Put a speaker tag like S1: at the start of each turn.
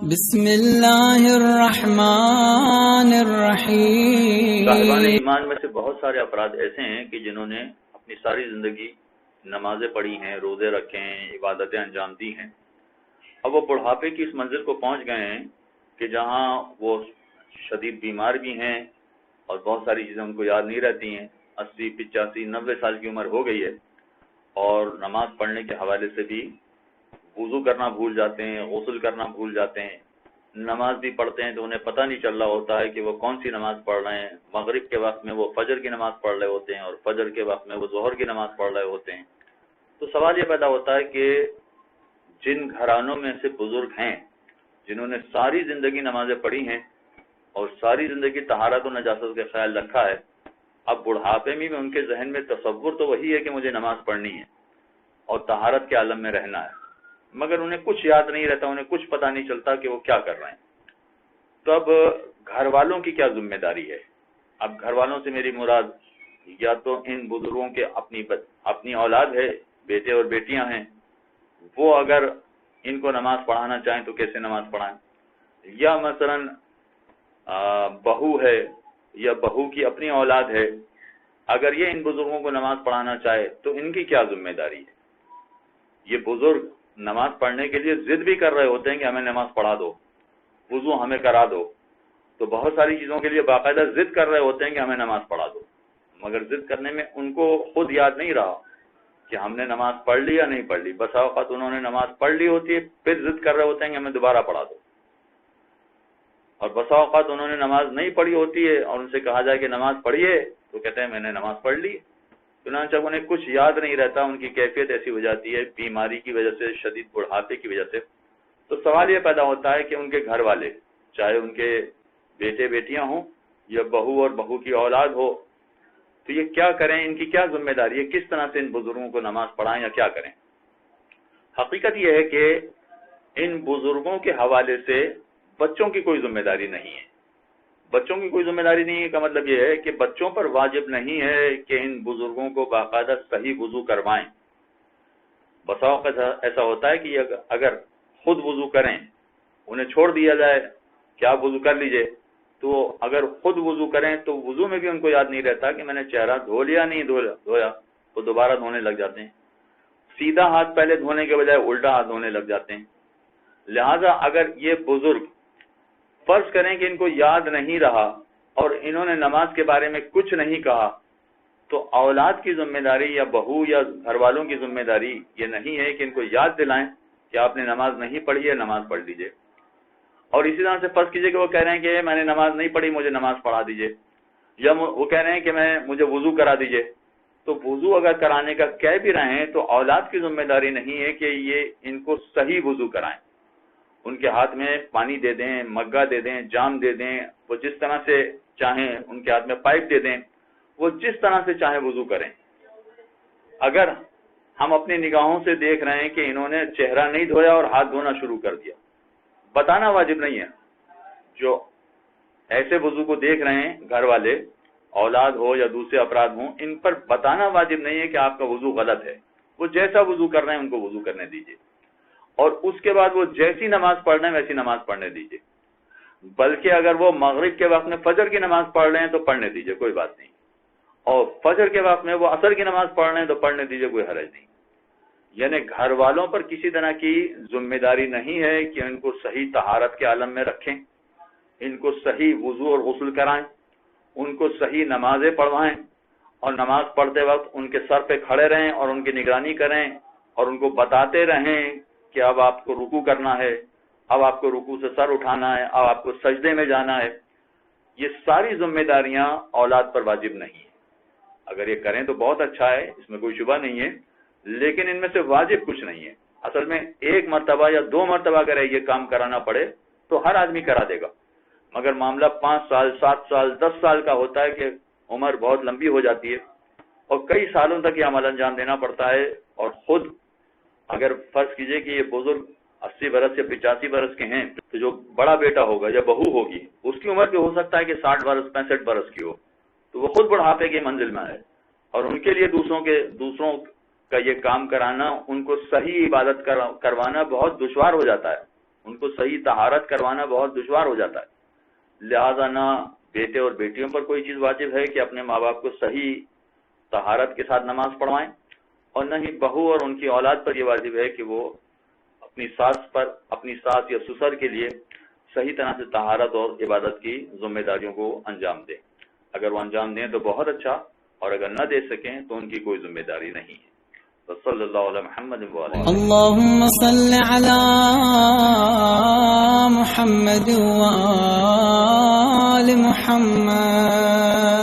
S1: بسم اللہ الرحمن الرحیم۔
S2: صاحبان ایمان میں سے بہت سارے افراد ایسے ہیں کہ جنہوں نے اپنی ساری زندگی نمازیں پڑھی ہیں، روزے رکھے ہیں، عبادتیں انجام دی ہیں، اب وہ بڑھاپے کی اس منزل کو پہنچ گئے ہیں کہ جہاں وہ شدید بیمار بھی ہیں اور بہت ساری چیزیں ان کو یاد نہیں رہتی ہیں، 80، 85، 90 سال کی عمر ہو گئی ہے، اور نماز پڑھنے کے حوالے سے بھی وضو کرنا بھول جاتے ہیں، غسل کرنا بھول جاتے ہیں، نماز بھی پڑھتے ہیں تو انہیں پتہ نہیں چل رہا ہوتا ہے کہ وہ کون سی نماز پڑھ رہے ہیں۔ مغرب کے وقت میں وہ فجر کی نماز پڑھ رہے ہوتے ہیں اور فجر کے وقت میں وہ ظہر کی نماز پڑھ رہے ہوتے ہیں۔ تو سوال یہ پیدا ہوتا ہے کہ جن گھرانوں میں سے بزرگ ہیں جنہوں نے ساری زندگی نمازیں پڑھی ہیں اور ساری زندگی طہارت و نجاست کا خیال رکھا ہے، اب بڑھاپے میں بھی ان کے ذہن میں تصور تو وہی ہے کہ مجھے نماز پڑھنی ہے اور طہارت کے عالم میں رہنا ہے، مگر انہیں کچھ یاد نہیں رہتا، انہیں کچھ پتہ نہیں چلتا کہ وہ کیا کر رہے ہیں۔ تو اب گھر والوں کی کیا ذمہ داری ہے؟ اب گھر والوں سے میری مراد یا تو ان بزرگوں کے اپنی اولاد ہے، بیٹے اور بیٹیاں ہیں، وہ اگر ان کو نماز پڑھانا چاہیں تو کیسے نماز پڑھائیں، یا مثلا بہو ہے یا بہو کی اپنی اولاد ہے، اگر یہ ان بزرگوں کو نماز پڑھانا چاہے تو ان کی کیا ذمہ داری ہے؟ یہ بزرگ نماز پڑھنے کے لیے ضد بھی کر رہے ہوتے ہیں کہ ہمیں نماز پڑھا دو، وضو ہمیں کرا دو، تو بہت ساری چیزوں کے لیے باقاعدہ ضد کر رہے ہوتے ہیں کہ ہمیں نماز پڑھا دو، مگر ضد کرنے میں ان کو خود یاد نہیں رہا کہ ہم نے نماز پڑھ لی یا نہیں پڑھ لی۔ بسا اوقات انہوں نے نماز پڑھ لی ہوتی ہے، پھر ضد کر رہے ہوتے ہیں کہ ہمیں دوبارہ پڑھا دو، اور بسا اوقات انہوں نے نماز نہیں پڑھی ہوتی ہے اور ان سے کہا جائے کہ نماز پڑھیے تو کہتے ہیں میں نے نماز پڑھ لی۔ چنانچہ انہیں کچھ یاد نہیں رہتا، ان کی کیفیت ایسی ہو جاتی ہے بیماری کی وجہ سے، شدید بڑھاپے کی وجہ سے۔ تو سوال یہ پیدا ہوتا ہے کہ ان کے گھر والے، چاہے ان کے بیٹے بیٹیاں ہوں یا بہو اور بہو کی اولاد ہو، تو یہ کیا کریں، ان کی کیا ذمہ داری ہے، کس طرح سے ان بزرگوں کو نماز پڑھائیں یا کیا کریں؟ حقیقت یہ ہے کہ ان بزرگوں کے حوالے سے بچوں کی کوئی ذمہ داری نہیں ہے۔ بچوں کی کوئی ذمہ داری نہیں ہے کا مطلب یہ ہے کہ بچوں پر واجب نہیں ہے کہ ان بزرگوں کو باقاعدہ صحیح وضو کروائیں۔ بسا اوقات ایسا ہوتا ہے کہ اگر خود وضو کریں، انہیں چھوڑ دیا جائے کہ آپ وضو کر لیجئے، تو اگر خود وضو کریں تو وضو میں بھی ان کو یاد نہیں رہتا کہ میں نے چہرہ دھو لیا نہیں دھویا، وہ دوبارہ دھونے لگ جاتے ہیں، سیدھا ہاتھ پہلے دھونے کے بجائے الٹا ہاتھ دھونے لگ جاتے ہیں۔ لہذا اگر یہ بزرگ فرض کریں کہ ان کو یاد نہیں رہا اور انہوں نے نماز کے بارے میں کچھ نہیں کہا، تو اولاد کی ذمہ داری یا بہو یا گھر والوں کی ذمہ داری یہ نہیں ہے کہ ان کو یاد دلائیں کہ آپ نے نماز نہیں پڑھی ہے، نماز پڑھ لیجئے۔ اور اسی طرح سے فرض کیجئے کہ وہ کہہ رہے ہیں کہ میں نے نماز نہیں پڑھی، مجھے نماز پڑھا دیجئے، یا وہ کہہ رہے ہیں کہ مجھے وضو کرا دیجئے، تو وضو اگر کرانے کا کہہ بھی رہے ہیں تو اولاد کی ذمہ داری نہیں ہے کہ یہ ان کو صحیح وضو کرائیں، ان کے ہاتھ میں پانی دے دیں، مگا دے دیں، جام دے دیں، وہ جس طرح سے چاہیں، ان کے ہاتھ میں پائپ دے دیں، وہ جس طرح سے چاہیں وضو کریں۔ اگر ہم اپنی نگاہوں سے دیکھ رہے ہیں کہ انہوں نے چہرہ نہیں دھویا اور ہاتھ دھونا شروع کر دیا، بتانا واجب نہیں ہے۔ جو ایسے وضو کو دیکھ رہے ہیں گھر والے، اولاد ہو یا دوسرے افراد ہوں، ان پر بتانا واجب نہیں ہے کہ آپ کا وضو غلط ہے، وہ جیسا وضو کر رہے ہیں ان کو وضو کرنے دیجیے، اور اس کے بعد وہ جیسی نماز پڑھ رہے ہیں ویسی نماز پڑھنے دیجیے، بلکہ اگر وہ مغرب کے وقت میں فجر کی نماز پڑھ رہے ہیں تو پڑھنے دیجیے، کوئی بات نہیں، اور فجر کے وقت میں وہ عصر کی نماز پڑھ رہے ہیں تو پڑھنے دیجیے، کوئی حرج نہیں۔ یعنی گھر والوں پر کسی طرح کی ذمہ داری نہیں ہے کہ ان کو صحیح طہارت کے عالم میں رکھیں، ان کو صحیح وضو اور غسل کرائیں، ان کو صحیح نمازیں پڑھوائیں، اور نماز پڑھتے وقت ان کے سر پہ کھڑے رہیں اور ان کی نگرانی کریں اور ان کو بتاتے رہیں کہ اب آپ کو رکوع کرنا ہے، اب آپ کو رکوع سے سر اٹھانا ہے، اب آپ کو سجدے میں جانا ہے۔ یہ ساری ذمہ داریاں اولاد پر واجب نہیں ہیں۔ اگر یہ کریں تو بہت اچھا ہے، اس میں کوئی شبہ نہیں ہے، لیکن ان میں سے واجب کچھ نہیں ہے۔ اصل میں ایک مرتبہ یا 2 مرتبہ اگر یہ کام کرانا پڑے تو ہر آدمی کرا دے گا، مگر معاملہ 5 سال، 7 سال، 10 سال کا ہوتا ہے کہ عمر بہت لمبی ہو جاتی ہے اور کئی سالوں تک یہ عمل انجام دینا پڑتا ہے، اور خود اگر فرض کیجئے کہ یہ بزرگ 80 برس یا 85 برس کے ہیں تو جو بڑا بیٹا ہوگا یا بہو ہوگی اس کی عمر بھی ہو سکتا ہے کہ 60 برس 65 برس کی ہو، تو وہ خود بڑھاپے کی منزل میں ہے، اور ان کے لیے دوسروں کا یہ کام کرانا، ان کو صحیح عبادت کروانا بہت دشوار ہو جاتا ہے۔ ان کو صحیح طہارت کروانا بہت دشوار ہو جاتا ہے، لہذا نہ بیٹے اور بیٹیوں پر کوئی چیز واجب ہے کہ اپنے ماں باپ کو صحیح طہارت کے ساتھ نماز پڑھوائیں، اور نہ ہی بہو اور ان کی اولاد پر یہ واجب ہے کہ وہ اپنی ساس یا سسر کے لیے صحیح طرح سے طہارت اور عبادت کی ذمہ داریوں کو انجام دیں۔ اگر وہ انجام دیں تو بہت اچھا، اور اگر نہ دے سکیں تو ان کی کوئی ذمہ داری نہیں ہے۔ صلی اللہ علیہ محمد وعلیہ
S1: اللهم صل على محمد وآل محمد